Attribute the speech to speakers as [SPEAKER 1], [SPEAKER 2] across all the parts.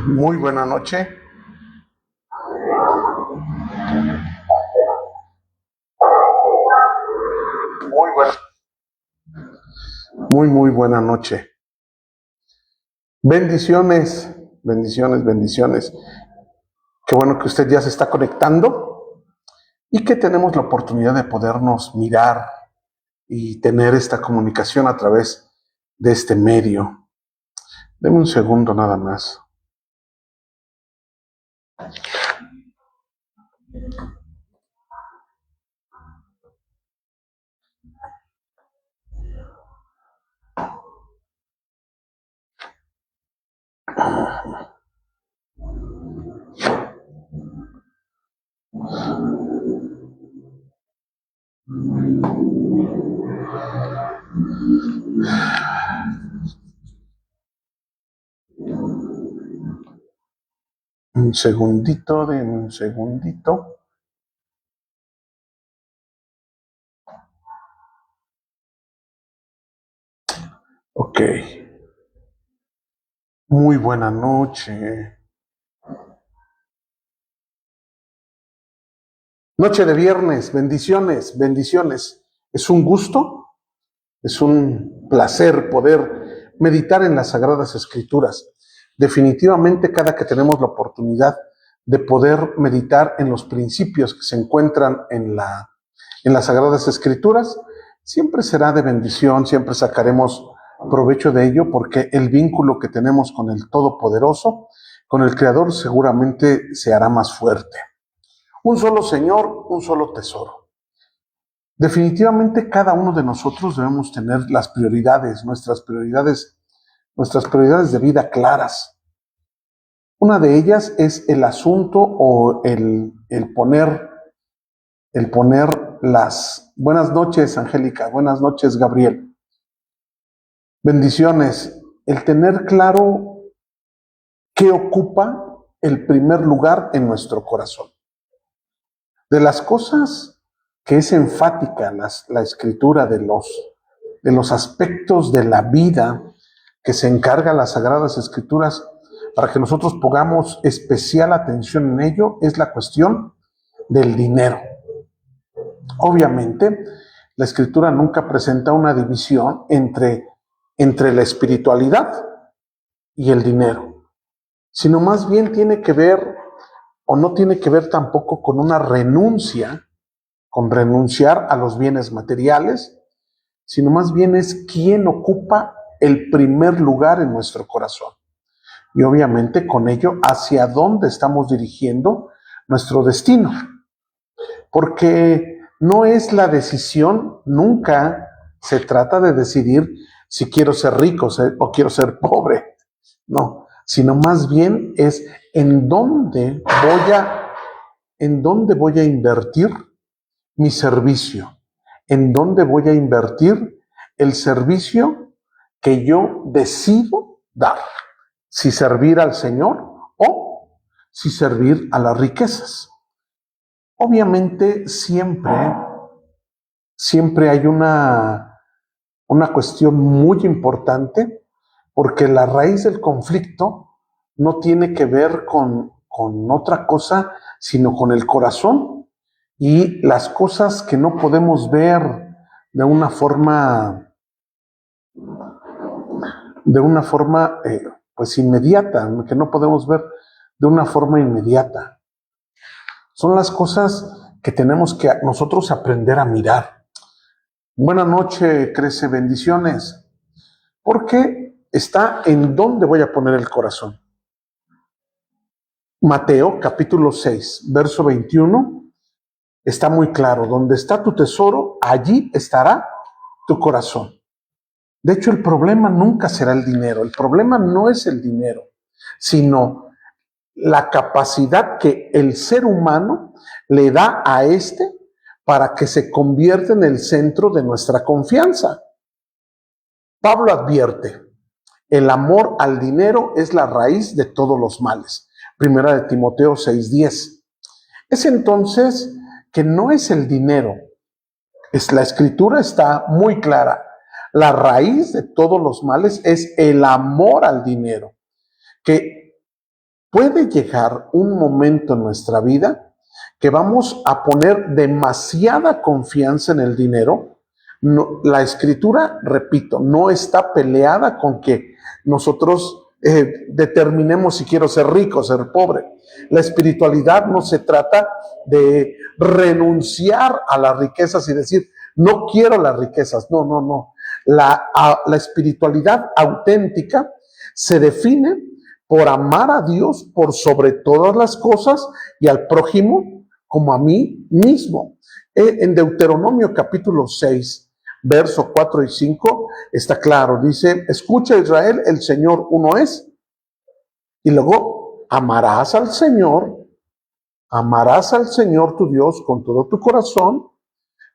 [SPEAKER 1] Muy buena noche. Muy buena noche. Bendiciones, bendiciones, bendiciones. Qué bueno que usted ya se está conectando y que tenemos la oportunidad de podernos mirar y tener esta comunicación a través de este medio. Deme un segundo nada más. Un segundito, denme un segundito. Ok. Muy buena noche. Noche de viernes, bendiciones, bendiciones. Es un gusto, es un placer poder meditar en las Sagradas Escrituras. Definitivamente, cada que tenemos la oportunidad de poder meditar en los principios que se encuentran en las Sagradas Escrituras, siempre será de bendición, siempre sacaremos provecho de ello, porque el vínculo que tenemos con el Todopoderoso, con el Creador, seguramente se hará más fuerte. Un solo Señor, un solo tesoro. Definitivamente cada uno de nosotros debemos tener las prioridades, nuestras prioridades de vida claras. Una de ellas es el asunto o el poner las... Buenas noches, Angélica. Buenas noches, Gabriel. Bendiciones. El tener claro qué ocupa el primer lugar en nuestro corazón. De las cosas que es enfática la escritura de los aspectos de la vida que se encarga las Sagradas Escrituras para que nosotros pongamos especial atención en ello, es la cuestión del dinero. Obviamente, la Escritura nunca presenta una división entre la espiritualidad y el dinero, sino más bien tiene que ver, o no tiene que ver tampoco con una renuncia, con renunciar a los bienes materiales, sino más bien es quién ocupa el primer lugar en nuestro corazón. Y obviamente con ello hacia dónde estamos dirigiendo nuestro destino. Porque no es la decisión, nunca se trata de decidir si quiero ser rico o quiero ser pobre. No, sino más bien es en dónde voy a invertir mi servicio, en dónde voy a invertir el servicio que yo decido dar. Si servir al Señor o si servir a las riquezas. Obviamente siempre hay una cuestión muy importante, porque la raíz del conflicto no tiene que ver con otra cosa, sino con el corazón y las cosas que no podemos ver de una forma pues inmediata, que no podemos ver de una forma inmediata. Son las cosas que tenemos que nosotros aprender a mirar. Buena noche, Crece, bendiciones. Porque está en dónde voy a poner el corazón. Mateo, capítulo 6, verso 21, está muy claro. Donde está tu tesoro, allí estará tu corazón. De hecho, el problema nunca será el dinero. El problema no es el dinero, sino la capacidad que el ser humano le da a este para que se convierta en el centro de nuestra confianza. Pablo advierte, el amor al dinero es la raíz de todos los males. Primera de Timoteo 6:10. Es entonces que no es el dinero. La Escritura está muy clara. La raíz de todos los males es el amor al dinero, que puede llegar un momento en nuestra vida que vamos a poner demasiada confianza en el dinero. No, la escritura, repito, no está peleada con que nosotros determinemos si quiero ser rico o ser pobre. La espiritualidad no se trata de renunciar a las riquezas y decir, no quiero las riquezas. No, no, no. La espiritualidad auténtica se define por amar a Dios por sobre todas las cosas y al prójimo como a mí mismo. En Deuteronomio capítulo 6, verso 4 y 5, está claro, dice, escucha Israel, el Señor uno es, y luego amarás al Señor tu Dios con todo tu corazón,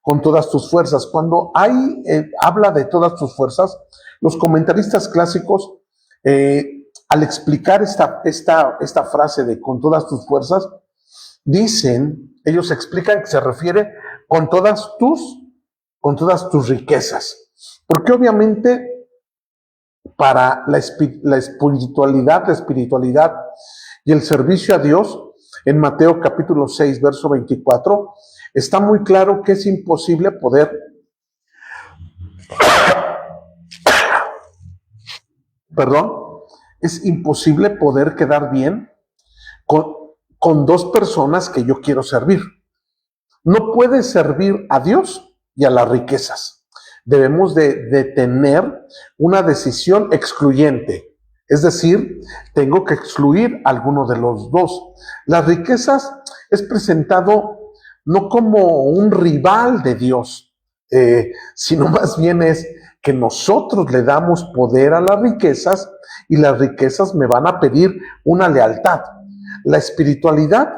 [SPEAKER 1] con todas tus fuerzas. Cuando habla de todas tus fuerzas, los comentaristas clásicos, al explicar esta frase de con todas tus fuerzas, ellos explican que se refiere con todas tus riquezas. Porque obviamente para la espiritualidad y el servicio a Dios, en Mateo capítulo 6, verso 24, está muy claro que es imposible poder es imposible poder quedar bien con dos personas que yo quiero servir. No puedes servir a Dios y a las riquezas. Debemos de tener una decisión excluyente. Es decir, tengo que excluir alguno de los dos. Las riquezas es presentado no como un rival de Dios, sino más bien es que nosotros le damos poder a las riquezas y las riquezas me van a pedir una lealtad. La espiritualidad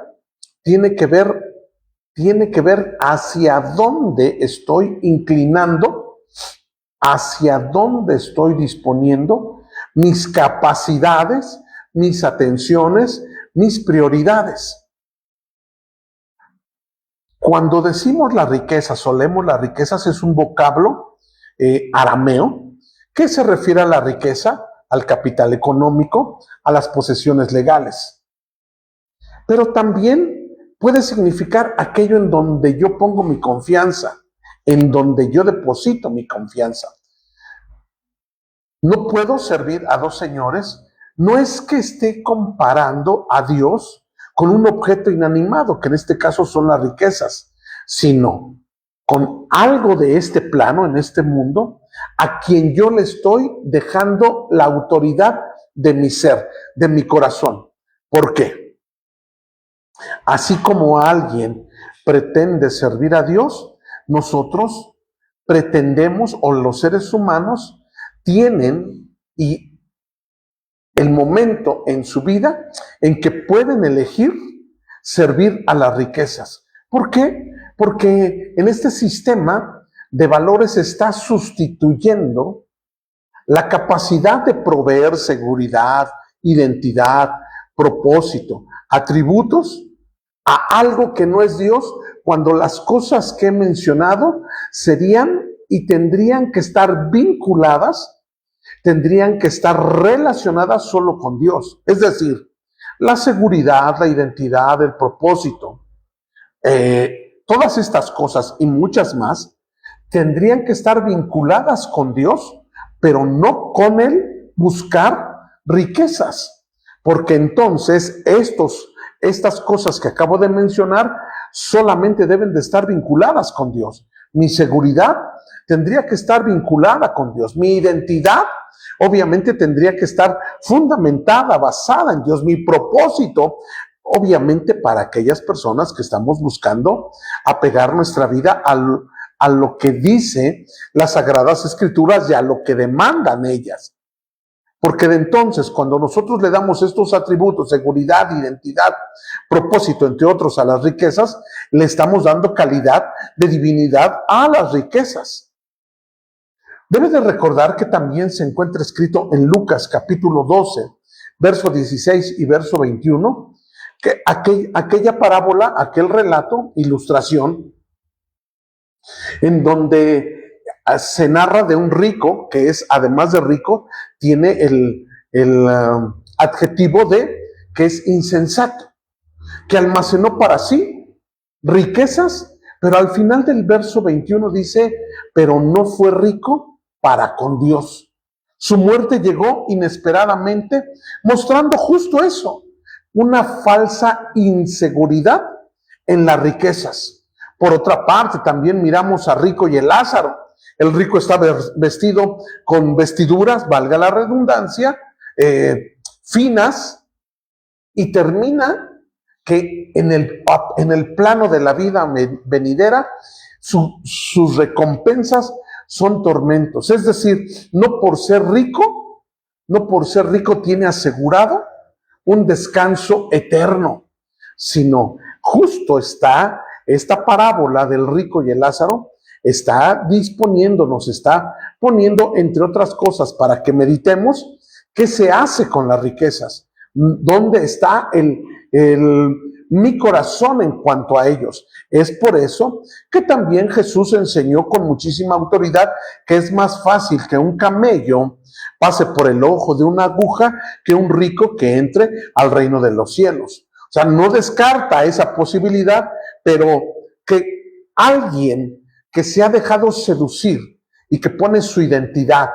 [SPEAKER 1] tiene que ver hacia dónde estoy inclinando, hacia dónde estoy disponiendo mis capacidades, mis atenciones, mis prioridades. Cuando decimos las riquezas o leemos las riquezas, es un vocablo arameo que se refiere a la riqueza, al capital económico, a las posesiones legales. Pero también puede significar aquello en donde yo pongo mi confianza, en donde yo deposito mi confianza. No puedo servir a dos señores. No es que esté comparando a Dios con un objeto inanimado, que en este caso son las riquezas, sino con algo de este plano, en este mundo, a quien yo le estoy dejando la autoridad de mi ser, de mi corazón. ¿Por qué? Así como alguien pretende servir a Dios, nosotros pretendemos, o los seres humanos tienen el momento en su vida en que pueden elegir servir a las riquezas. ¿Por qué? Porque en este sistema de valores se está sustituyendo la capacidad de proveer seguridad, identidad, propósito, atributos a algo que no es Dios, cuando las cosas que he mencionado serían y tendrían que estar vinculadas, tendrían que estar relacionadas solo con Dios. Es decir, la seguridad, la identidad, el propósito, todas estas cosas y muchas más tendrían que estar vinculadas con Dios, pero no con el buscar riquezas, porque entonces estas cosas que acabo de mencionar solamente deben de estar vinculadas con Dios. Mi seguridad tendría que estar vinculada con Dios. Mi identidad obviamente tendría que estar fundamentada, basada en Dios. Mi propósito, obviamente, para aquellas personas que estamos buscando apegar nuestra vida a lo que dice las Sagradas Escrituras y a lo que demandan ellas. Porque de entonces, cuando nosotros le damos estos atributos, seguridad, identidad, propósito, entre otros, a las riquezas, le estamos dando calidad de divinidad a las riquezas. Debes de recordar que también se encuentra escrito en Lucas capítulo 12, verso 16 y verso 21, que aquella parábola, aquel relato, ilustración, en donde se narra de un rico que es, además de rico, tiene el adjetivo de que es insensato, que almacenó para sí riquezas, pero al final del verso 21 dice, pero no fue rico para con Dios. Su muerte llegó inesperadamente, mostrando justo eso, una falsa inseguridad en las riquezas. Por otra parte, también miramos a Rico y el Lázaro. El rico está vestido con vestiduras, valga la redundancia, finas, y termina que en el plano de la vida venidera, sus recompensas son tormentos. Es decir, no por ser rico tiene asegurado un descanso eterno, sino justo está esta parábola del rico y el Lázaro, está disponiéndonos, está poniendo, entre otras cosas, para que meditemos qué se hace con las riquezas, dónde está mi corazón en cuanto a ellos. Es por eso que también Jesús enseñó con muchísima autoridad que es más fácil que un camello pase por el ojo de una aguja que un rico que entre al reino de los cielos. O sea, no descarta esa posibilidad, pero que alguien que se ha dejado seducir y que pone su identidad,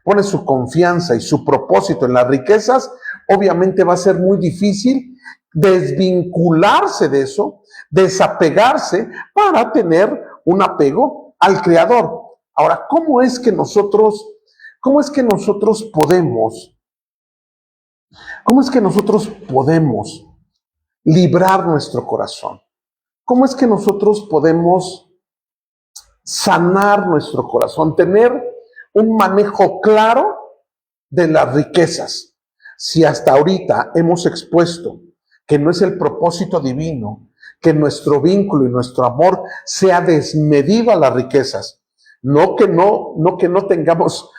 [SPEAKER 1] pone su confianza y su propósito en las riquezas, obviamente va a ser muy difícil desvincularse de eso, desapegarse para tener un apego al Creador. Ahora, ¿cómo es que nosotros podemos librar nuestro corazón? ¿Cómo es que nosotros podemos sanar nuestro corazón, tener un manejo claro de las riquezas? Si hasta ahorita hemos expuesto que no es el propósito divino, que nuestro vínculo y nuestro amor sea desmedido a las riquezas, no que no tengamos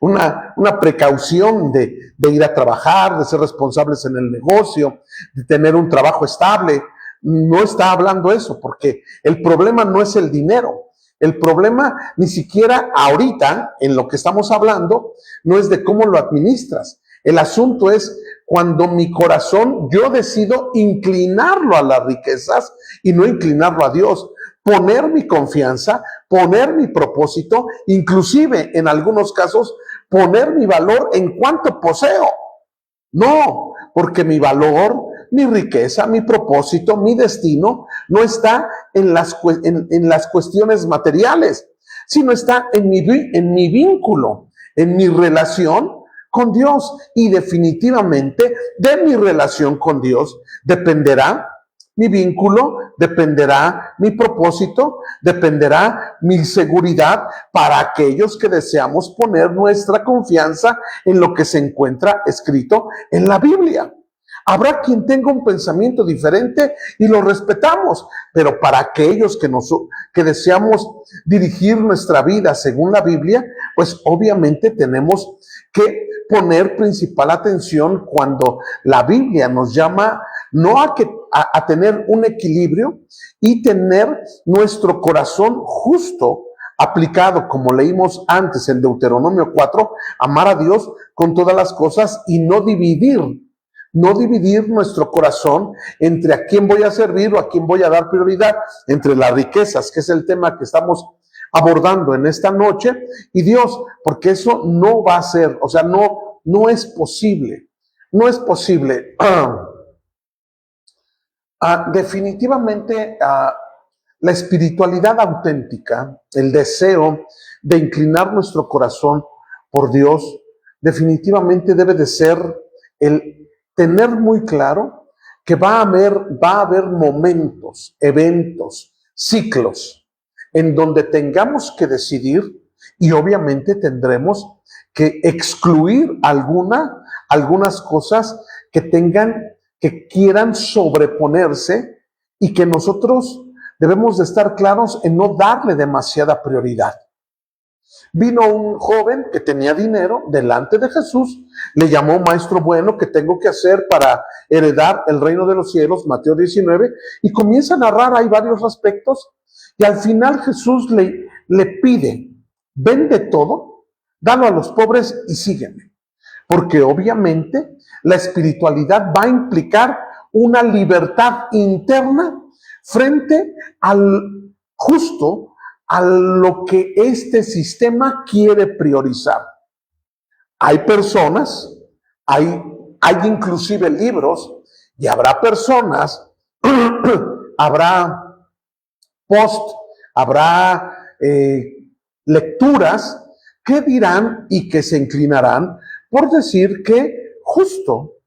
[SPEAKER 1] una precaución de ir a trabajar, de ser responsables en el negocio, de tener un trabajo estable. No está hablando eso, porque el problema no es el dinero. El problema, ni siquiera ahorita, en lo que estamos hablando, no es de cómo lo administras. El asunto es cuando mi corazón, yo decido inclinarlo a las riquezas y no inclinarlo a Dios. Poner mi confianza, poner mi propósito, inclusive en algunos casos, poner mi valor en cuanto poseo. No, porque mi valor, mi riqueza, mi propósito, mi destino, no está en las cuestiones materiales, sino está en mi vínculo, en mi relación con Dios. Y definitivamente de mi relación con Dios dependerá mi vínculo, dependerá mi propósito, dependerá mi seguridad para aquellos que deseamos poner nuestra confianza en lo que se encuentra escrito en la Biblia. Habrá quien tenga un pensamiento diferente y lo respetamos, pero para aquellos que deseamos dirigir nuestra vida según la Biblia, pues obviamente tenemos que poner principal atención cuando la Biblia nos llama no a tener un equilibrio y tener nuestro corazón justo aplicado, como leímos antes en Deuteronomio 4, amar a Dios con todas las cosas y no dividir nuestro corazón entre a quién voy a servir o a quién voy a dar prioridad, entre las riquezas, que es el tema que estamos abordando en esta noche, y Dios, porque eso no va a ser, o sea, no es posible. No es posible. Definitivamente, la espiritualidad auténtica, el deseo de inclinar nuestro corazón por Dios, definitivamente debe de ser el tener muy claro que va a haber momentos, eventos, ciclos, en donde tengamos que decidir y obviamente tendremos que excluir algunas cosas que quieran sobreponerse y que nosotros debemos de estar claros en no darle demasiada prioridad. Vino un joven que tenía dinero delante de Jesús, le llamó maestro bueno, ¿qué tengo que hacer para heredar el reino de los cielos? Mateo 19, y comienza a narrar, hay varios aspectos, y al final Jesús le pide Vende todo, dalo a los pobres y sígueme. Porque obviamente la espiritualidad va a implicar una libertad interna frente al justo a lo que este sistema quiere priorizar. Hay personas, hay inclusive libros, y habrá personas, habrá habrá lecturas que dirán y que se inclinarán por decir que justo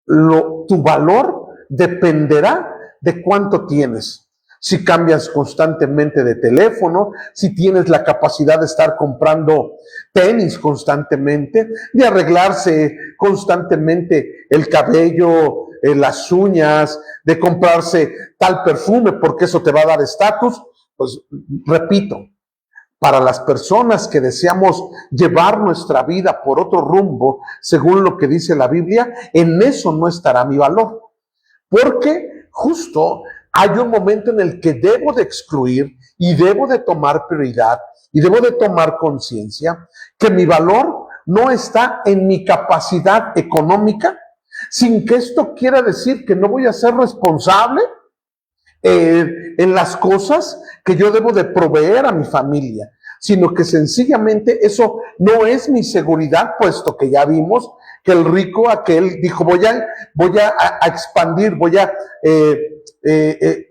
[SPEAKER 1] tu valor dependerá de cuánto tienes. Si cambias constantemente de teléfono, si tienes la capacidad de estar comprando tenis constantemente, de arreglarse constantemente el cabello, las uñas, de comprarse tal perfume porque eso te va a dar estatus, pues repito, para las personas que deseamos llevar nuestra vida por otro rumbo, según lo que dice la Biblia, en eso no estará mi valor. Porque justo hay un momento en el que debo de excluir y debo de tomar prioridad y debo de tomar conciencia que mi valor no está en mi capacidad económica, sin que esto quiera decir que no voy a ser responsable en las cosas que yo debo de proveer a mi familia, sino que sencillamente eso no es mi seguridad, puesto que ya vimos que el rico aquel dijo, voy a expandir, voy a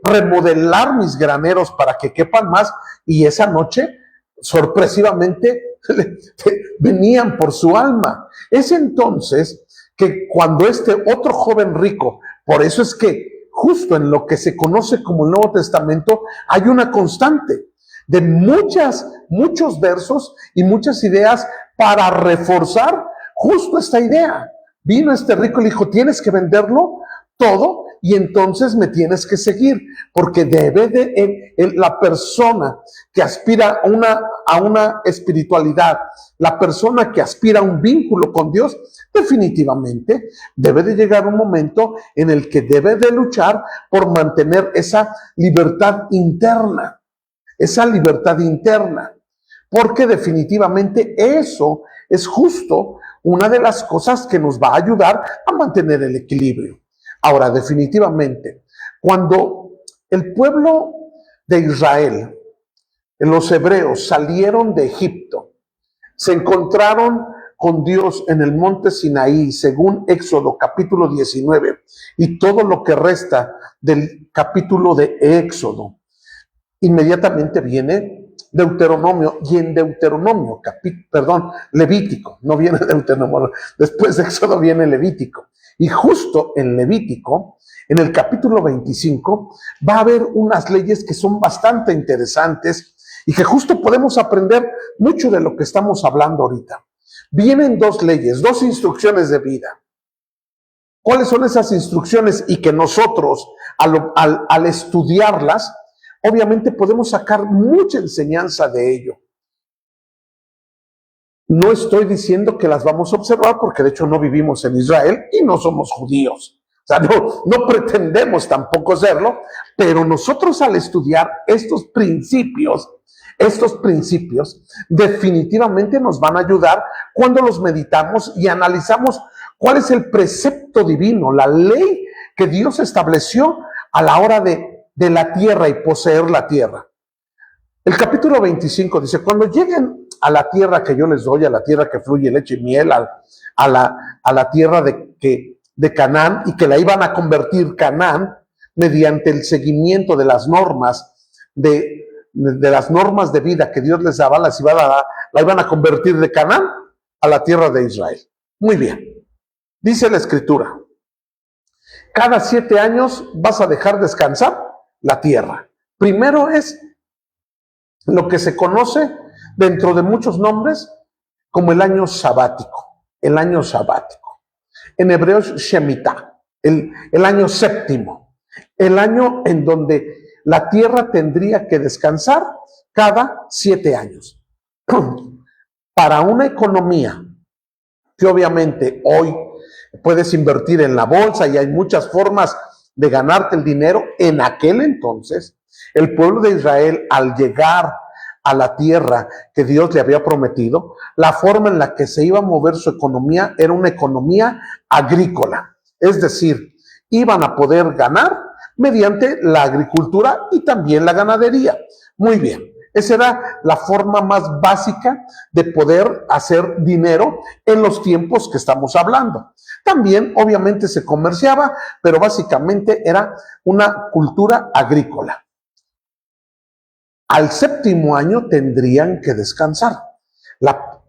[SPEAKER 1] remodelar mis graneros para que quepan más, y esa noche sorpresivamente venían por su alma. Es entonces que cuando este otro joven rico, por eso es que justo en lo que se conoce como el Nuevo Testamento hay una constante de muchos versos y muchas ideas para reforzar justo esta idea. Vino este rico y le dijo, tienes que venderlo todo y entonces me tienes que seguir, porque debe de la persona que aspira a una espiritualidad, la persona que aspira a un vínculo con Dios, definitivamente debe de llegar un momento en el que debe de luchar por mantener esa libertad interna, porque definitivamente eso es justo una de las cosas que nos va a ayudar a mantener el equilibrio. Ahora, definitivamente, cuando el pueblo de Israel, los hebreos, salieron de Egipto, se encontraron con Dios en el monte Sinaí, según Éxodo capítulo 19, y todo lo que resta del capítulo de Éxodo. Inmediatamente viene Deuteronomio, y en Deuteronomio, Levítico, no viene Deuteronomio, después de Éxodo viene Levítico. Y justo en Levítico, en el capítulo 25, va a haber unas leyes que son bastante interesantes y que justo podemos aprender mucho de lo que estamos hablando ahorita. Vienen dos leyes, dos instrucciones de vida. ¿Cuáles son esas instrucciones? Y que nosotros, al estudiarlas, obviamente podemos sacar mucha enseñanza de ello. No estoy diciendo que las vamos a observar, porque de hecho no vivimos en Israel y no somos judíos. O sea, no pretendemos tampoco serlo, pero nosotros al estudiar estos principios definitivamente nos van a ayudar cuando los meditamos y analizamos cuál es el precepto divino, la ley que Dios estableció a la hora de la tierra y poseer la tierra. El capítulo 25 dice, cuando lleguen a la tierra que yo les doy, a la tierra que fluye leche y miel, a la tierra de Canaán, y que la iban a convertir Canaán mediante el seguimiento de las normas de las normas de vida que Dios les daba, la iban a convertir de Canaán a la tierra de Israel. Muy bien. Dice la Escritura, cada 7 años vas a dejar descansar la tierra. Primero es lo que se conoce dentro de muchos nombres como el año sabático. El año sabático. En hebreo es Shemitah, el año séptimo. El año en donde la tierra tendría que descansar cada 7 años. Para una economía que obviamente hoy puedes invertir en la bolsa y hay muchas formas de ganarte el dinero, en aquel entonces el pueblo de Israel, al llegar a la tierra que Dios le había prometido, la forma en la que se iba a mover su economía era una economía agrícola. Es decir, iban a poder ganar mediante la agricultura y también la ganadería. Muy bien. Esa era la forma más básica de poder hacer dinero en los tiempos que estamos hablando. También, obviamente, se comerciaba, pero básicamente era una cultura agrícola. Al séptimo año tendrían que descansar.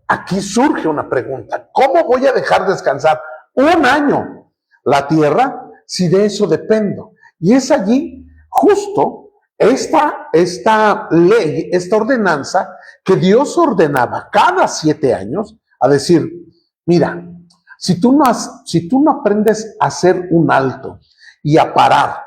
[SPEAKER 1] Aquí surge una pregunta. ¿Cómo voy a dejar descansar un año la tierra si de eso dependo? Y es allí justo esta ley, esta ordenanza que Dios ordenaba cada 7 años a decir, mira, si tú no aprendes a hacer un alto y a parar,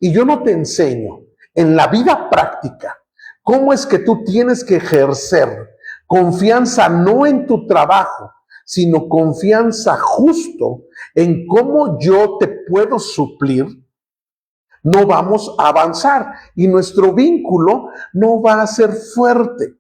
[SPEAKER 1] y yo no te enseño en la vida práctica cómo es que tú tienes que ejercer confianza no en tu trabajo, sino confianza justo en cómo yo te puedo suplir, no vamos a avanzar y nuestro vínculo no va a ser fuerte.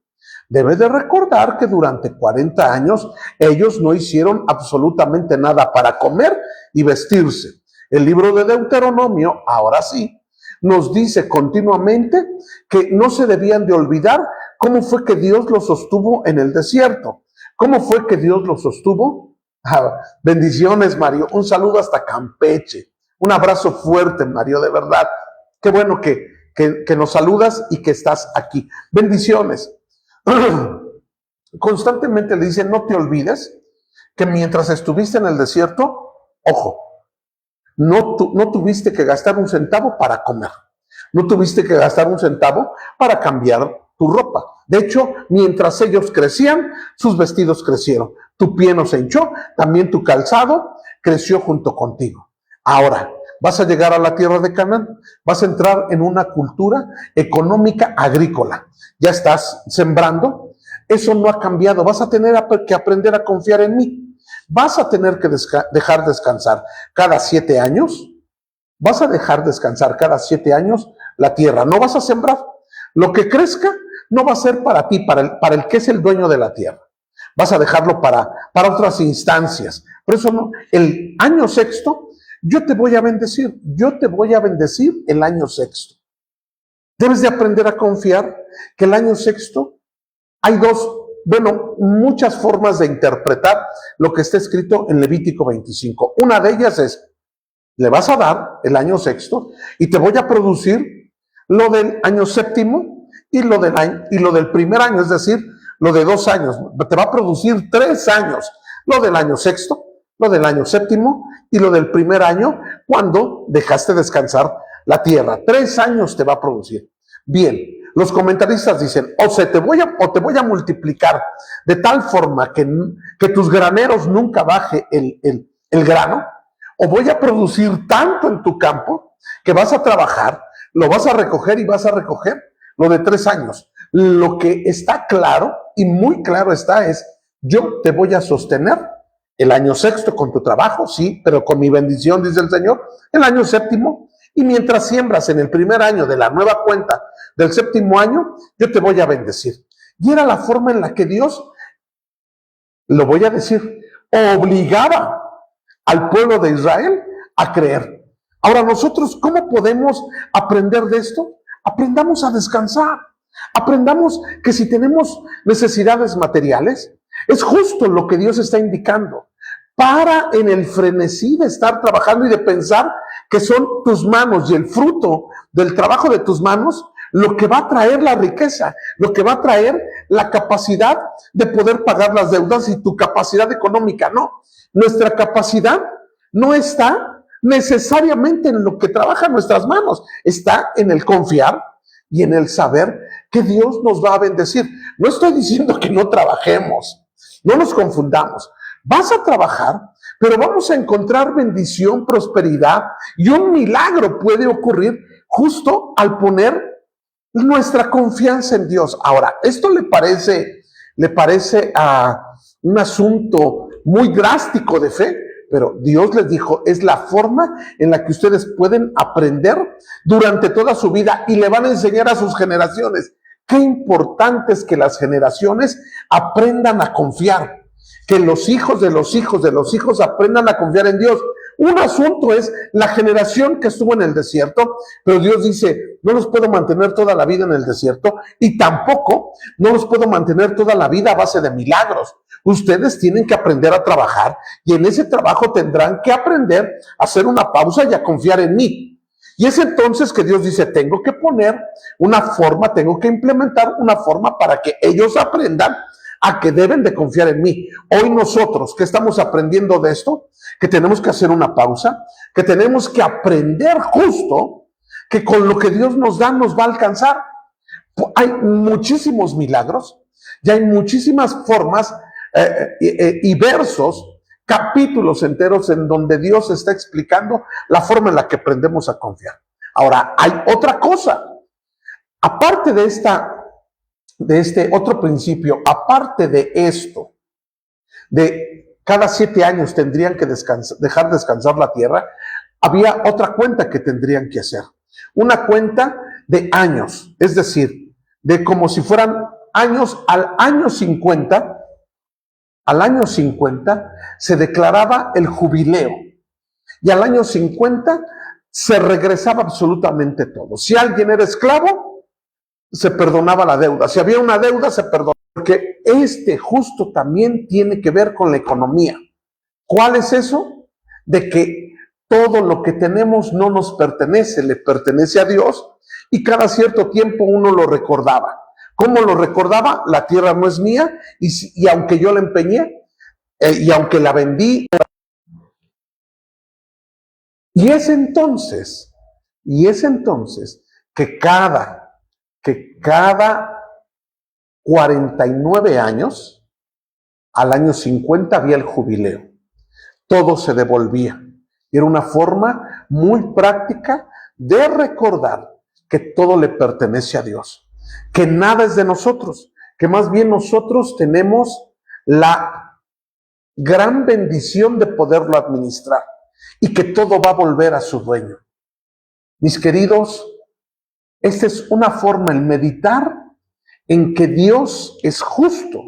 [SPEAKER 1] Debes de recordar que durante 40 años ellos no hicieron absolutamente nada para comer y vestirse. El libro de Deuteronomio, ahora sí, nos dice continuamente que no se debían de olvidar cómo fue que Dios los sostuvo en el desierto. ¿Cómo fue que Dios los sostuvo? Bendiciones, Mario. Un saludo hasta Campeche. Un abrazo fuerte, Mario, de verdad. Qué bueno que nos saludas y que estás aquí. Bendiciones. Constantemente le dicen, no te olvides que mientras estuviste en el desierto, ojo, no tuviste que gastar un centavo para comer. No tuviste que gastar un centavo para cambiar tu ropa. De hecho, mientras ellos crecían, sus vestidos crecieron. Tu pie no se hinchó, también tu calzado creció junto contigo. Ahora, vas a llegar a la tierra de Canaán, vas a entrar en una cultura económica agrícola. Ya estás sembrando, eso no ha cambiado. Vas a tener que aprender a confiar en mí. Vas a tener que dejar descansar cada 7 años. Vas a dejar descansar cada 7 años la tierra. No vas a sembrar. Lo que crezca no va a ser para ti, para el que es el dueño de la tierra. Vas a dejarlo para otras instancias. Por eso no, el año sexto, yo te voy a bendecir el año sexto. Debes de aprender a confiar que el año sexto hay muchas formas de interpretar lo que está escrito en Levítico 25. Una de ellas es, le vas a dar el año sexto y te voy a producir lo del año séptimo y lo del primer año, es decir, lo de 2 años. Te va a producir 3 años, lo del año sexto, lo del año séptimo y lo del primer año cuando dejaste descansar la tierra. 3 años te va a producir. Bien, los comentaristas dicen, te voy a multiplicar de tal forma que tus graneros nunca baje el grano, o voy a producir tanto en tu campo que vas a trabajar, lo vas a recoger y vas a recoger lo de 3 años. Lo que está claro y muy claro es, yo te voy a sostener el año sexto con tu trabajo, sí, pero con mi bendición, dice el Señor, el año séptimo, y mientras siembras en el primer año de la nueva cuenta del séptimo año, yo te voy a bendecir. Y era la forma en la que Dios, lo voy a decir, obligaba al pueblo de Israel a creer. Ahora nosotros, ¿cómo podemos aprender de esto? Aprendamos a descansar. Aprendamos que si tenemos necesidades materiales, es justo lo que Dios está indicando. Para en el frenesí de estar trabajando y de pensar que son tus manos y el fruto del trabajo de tus manos lo que va a traer la riqueza, lo que va a traer la capacidad de poder pagar las deudas y tu capacidad económica. No, nuestra capacidad no está necesariamente en lo que trabajan nuestras manos, está en el confiar y en el saber que Dios nos va a bendecir. No estoy diciendo que no trabajemos, no nos confundamos. Vas a trabajar, pero vamos a encontrar bendición, prosperidad y un milagro puede ocurrir justo al poner nuestra confianza en Dios. Ahora, esto le parece a un asunto muy drástico de fe, pero Dios les dijo, es la forma en la que ustedes pueden aprender durante toda su vida y le van a enseñar a sus generaciones Qué importante es que las generaciones aprendan a confiar, que los hijos de los hijos de los hijos aprendan a confiar en Dios. Un asunto es la generación que estuvo en el desierto, pero Dios dice, no los puedo mantener toda la vida en el desierto y tampoco no los puedo mantener toda la vida a base de milagros. Ustedes tienen que aprender a trabajar y en ese trabajo tendrán que aprender a hacer una pausa y a confiar en mí. Y es entonces que Dios dice, tengo que poner una forma, tengo que implementar una forma para que ellos aprendan a que deben de confiar en mí. Hoy nosotros que estamos aprendiendo de esto, que tenemos que hacer una pausa, que tenemos que aprender justo que con lo que Dios nos da nos va a alcanzar. Hay muchísimos milagros y hay muchísimas formas y versos, capítulos enteros en donde Dios está explicando la forma en la que aprendemos a confiar. Ahora, hay otra cosa. Aparte de este otro principio, aparte de esto, de cada 7 años tendrían que dejar descansar la tierra, había otra cuenta que tendrían que hacer. Una cuenta de años, es decir, de como si fueran años. Al año 50 se declaraba el jubileo y al año 50 se regresaba absolutamente todo. Si alguien era esclavo, se perdonaba la deuda. Si había una deuda, se perdonaba. Porque justo también tiene que ver con la economía. ¿Cuál es eso? De que todo lo que tenemos no nos pertenece, le pertenece a Dios, y cada cierto tiempo uno lo recordaba. ¿Cómo lo recordaba? La tierra no es mía, y aunque yo la empeñé, y aunque la vendí, y es entonces que cada 49 años, al año 50 había el jubileo. Todo se devolvía. Y era una forma muy práctica de recordar que todo le pertenece a Dios, que nada es de nosotros, que más bien nosotros tenemos la gran bendición de poderlo administrar y que todo va a volver a su dueño. Mis queridos, esta es una forma, el meditar en que Dios es justo,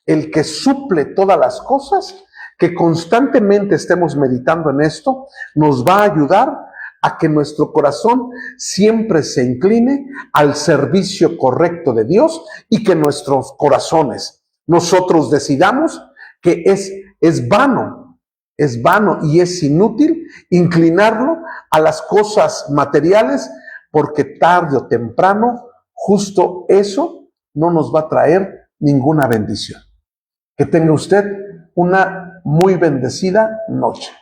[SPEAKER 1] el que suple todas las cosas, que constantemente estemos meditando en esto, nos va a ayudar a que nuestro corazón siempre se incline al servicio correcto de Dios y que nuestros corazones, nosotros decidamos que es vano y es inútil inclinarlo a las cosas materiales, porque tarde o temprano justo eso no nos va a traer ninguna bendición. Que tenga usted una muy bendecida noche.